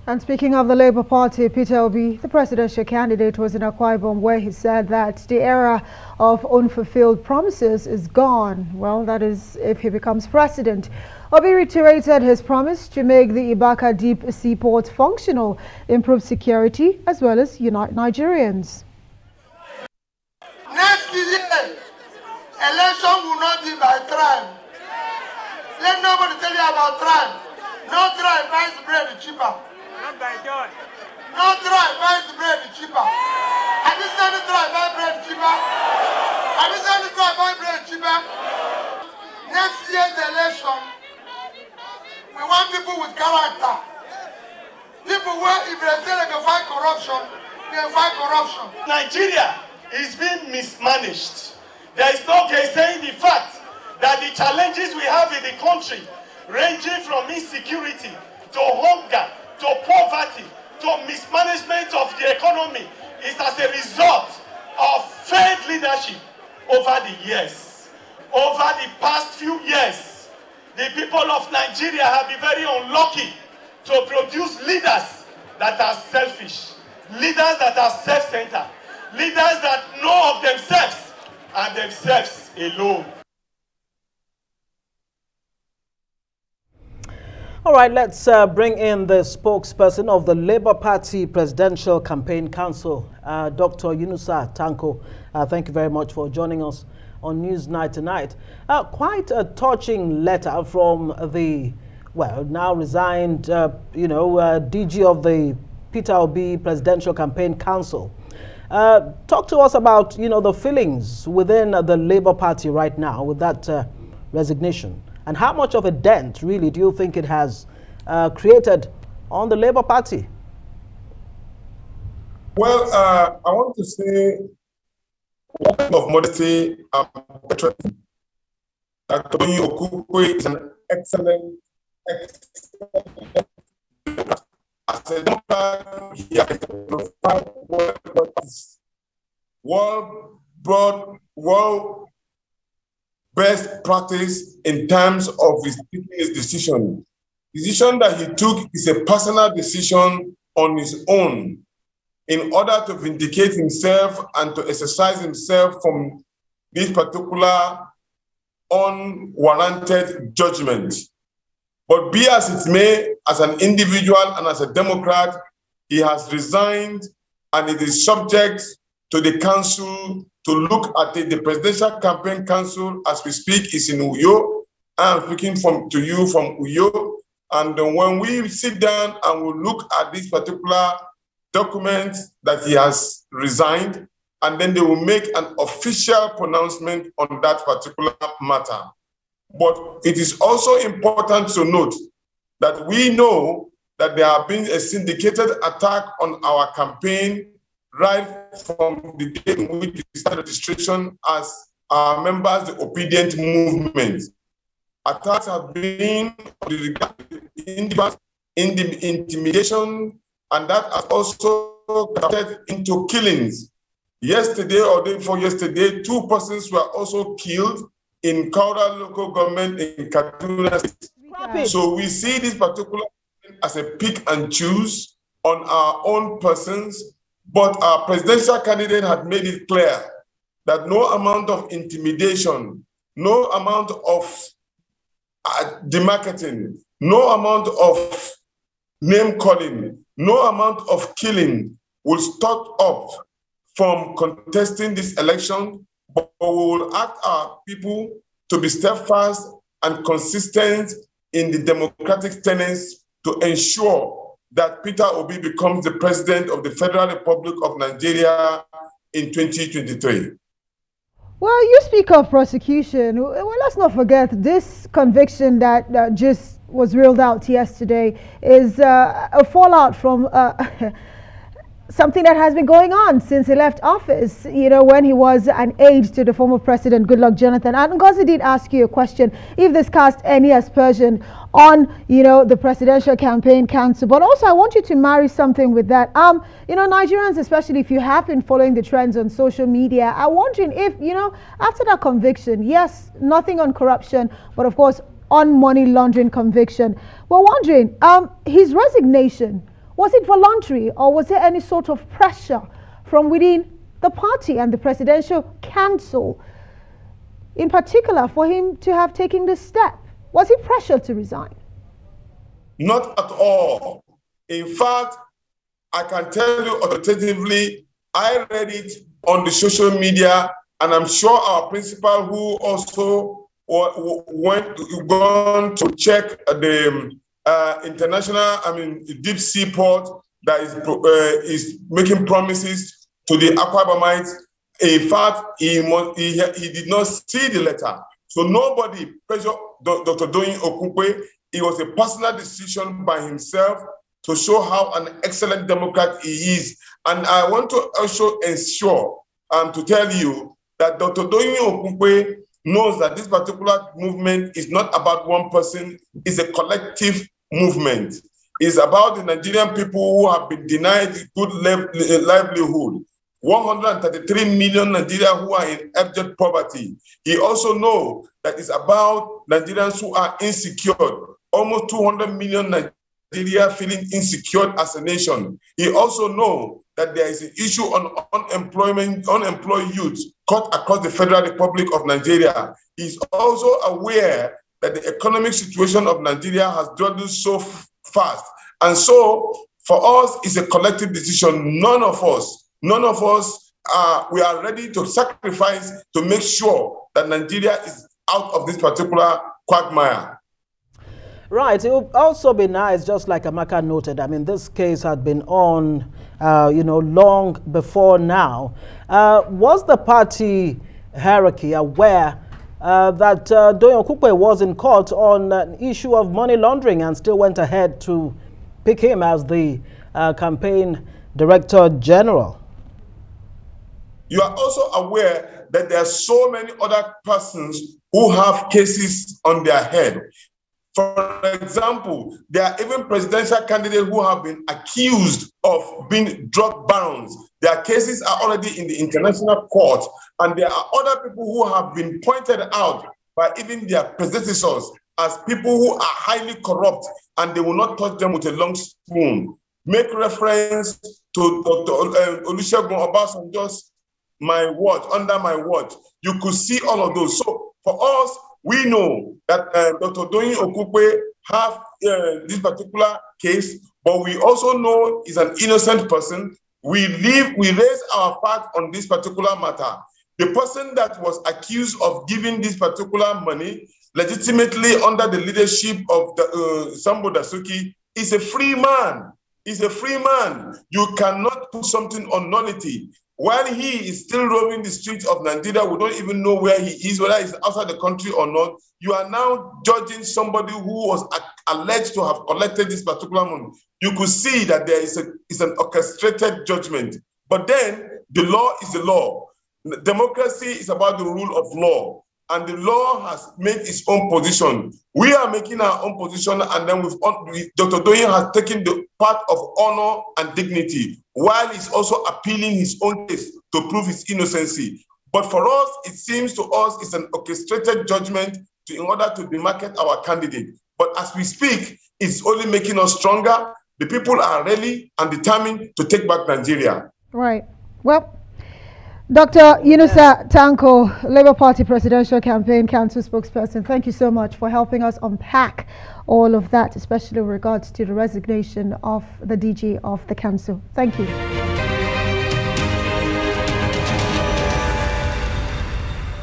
And speaking of the Labour Party, Peter Obi, the presidential candidate, was in Akwa Ibom where he said that the era of unfulfilled promises is gone. Well, that is if he becomes president. Obi reiterated his promise to make the Ibaka Deep Seaport functional, improve security, as well as unite Nigerians. Next year, election will not be by tribe. Let nobody tell you about tribe. No tribe buys bread cheaper. Not by joy. No tribe buys bread cheaper. Have you seen the tribe buy bread cheaper? Have you seen the tribe buy bread cheaper? Next year's election, we want people with character. People where if they say they can fight corruption, they can fight corruption. Nigeria is being mismanaged. There is no saying the fact that the challenges we have in the country, ranging from insecurity to hunger, to poverty, to mismanagement of the economy, is as a result of failed leadership over the years. Over the past few years, the people of Nigeria have been very unlucky to produce leaders that are selfish, leaders that are self-centered, leaders that know of themselves and themselves alone. All right, let's bring in the spokesperson of the Labour Party Presidential Campaign Council, Dr. Yunusa Tanko. Thank you very much for joining us on Newsnight tonight. Quite a touching letter from the, well, now resigned, DG of the Peter Obi Presidential Campaign Council. Talk to us about, the feelings within the Labour Party right now with that resignation. And how much of a dent, really, do you think it has created on the Labour Party? Well, I want to say, one of modesty, Dr. Okupe is an excellent as a Democrat, he has world best practice in terms of taking his decision. The decision that he took is a personal decision on his own in order to vindicate himself and to exercise himself from this particular unwarranted judgment. But be as it may, as an individual and as a Democrat, he has resigned and it is subject to the council to look at it. The Presidential Campaign Council, as we speak, is in Uyo. I'm speaking to you from Uyo. And when we sit down and we look at this particular document that he has resigned, and then they will make an official pronouncement on that particular matter. But it is also important to note that we know that there have been a syndicated attack on our campaign right from the day in which we started registration as our members, the Obedient Movement. Attacks have been in the intimidation, and that has also resulted into killings. Yesterday or day before yesterday, 2 persons were also killed in Kaura local government in Kaduna State. So we see this particular as a pick and choose on our own persons. But our presidential candidate had made it clear that no amount of intimidation, no amount of demarketing, no amount of name calling, no amount of killing will stop up from contesting this election, but we will ask our people to be steadfast and consistent in the democratic tenets to ensure that Peter Obi becomes the president of the Federal Republic of Nigeria in 2023. Well, you speak of prosecution. Well, let's not forget this conviction that just was reeled out yesterday is a fallout from something that has been going on since he left office, when he was an aide to the former president, Goodluck Jonathan. And Ngozi did ask you a question, if this cast any aspersion on, the Presidential Campaign Council. But also, I want you to marry something with that. Nigerians, especially if you have been following the trends on social media, are wondering if, after that conviction, yes, nothing on corruption, but of course, on money laundering conviction, we're wondering, his resignation, Was it voluntary, or was there any sort of pressure from within the party and the presidential council, in particular, for him to have taken this step? Was he pressured to resign? Not at all. In fact, I can tell you authoritatively, I read it on the social media, and I'm sure our principal, who also gone to check the international, deep sea port that is making promises to the Akwa Ibamites. In fact, he did not see the letter. So nobody pressured Dr. Doyin Okupe. It was a personal decision by himself to show how an excellent Democrat he is. And I want to also ensure to tell you that Dr. Doyin Okupe knows that this particular movement is not about one person, it's a collective movement. It's about the Nigerian people who have been denied good livelihood. 133 million Nigerians who are in abject poverty. He also knows that it's about Nigerians who are insecure. Almost 200 million Nigeria feeling insecure as a nation. He also knows that there is an issue on unemployed youth cut across the Federal Republic of Nigeria. He's also aware that the economic situation of Nigeria has dwindled so fast. And so for us, it's a collective decision. None of us, we are ready to sacrifice to make sure that Nigeria is out of this particular quagmire. Right. It would also be nice, just like Amaka noted, I mean, this case had been on, long before now. Was the party hierarchy aware that Doyin Okupe was in court on an issue of money laundering and still went ahead to pick him as the campaign director general? You are also aware that there are so many other persons who have cases on their head. For example, there are even presidential candidates who have been accused of being drug barons. Their cases are already in the international court, and there are other people who have been pointed out by even their predecessors as people who are highly corrupt, and they will not touch them with a long spoon. Make reference to Dr. Olusegun Obasanjo's under my watch. You could see all of those. So for us, we know that Dr. Doyin Okupe have this particular case, but we also know he's an innocent person. We raise our part on this particular matter. The person that was accused of giving this particular money legitimately under the leadership of Sambo Dasuki is a free man. He's a free man. You cannot put something on nullity. While he is still roaming the streets of Nigeria, we don't even know where he is, whether he's outside the country or not. You are now judging somebody who was alleged to have collected this particular money. You could see that there is an orchestrated judgment. But then the law is the law. Democracy is about the rule of law. And the law has made its own position. We are making our own position, and then Dr. Doyin has taken the part of honor and dignity, while he's also appealing his own case to prove his innocency. But for us, it seems to us it's an orchestrated judgment in order to demarcate our candidate. But as we speak, it's only making us stronger. The people are ready and determined to take back Nigeria. Right. Well, Dr. Yunusa Tanko, Labour Party Presidential Campaign Council spokesperson, thank you so much for helping us unpack all of that, especially in regards to the resignation of the DG of the council. Thank you.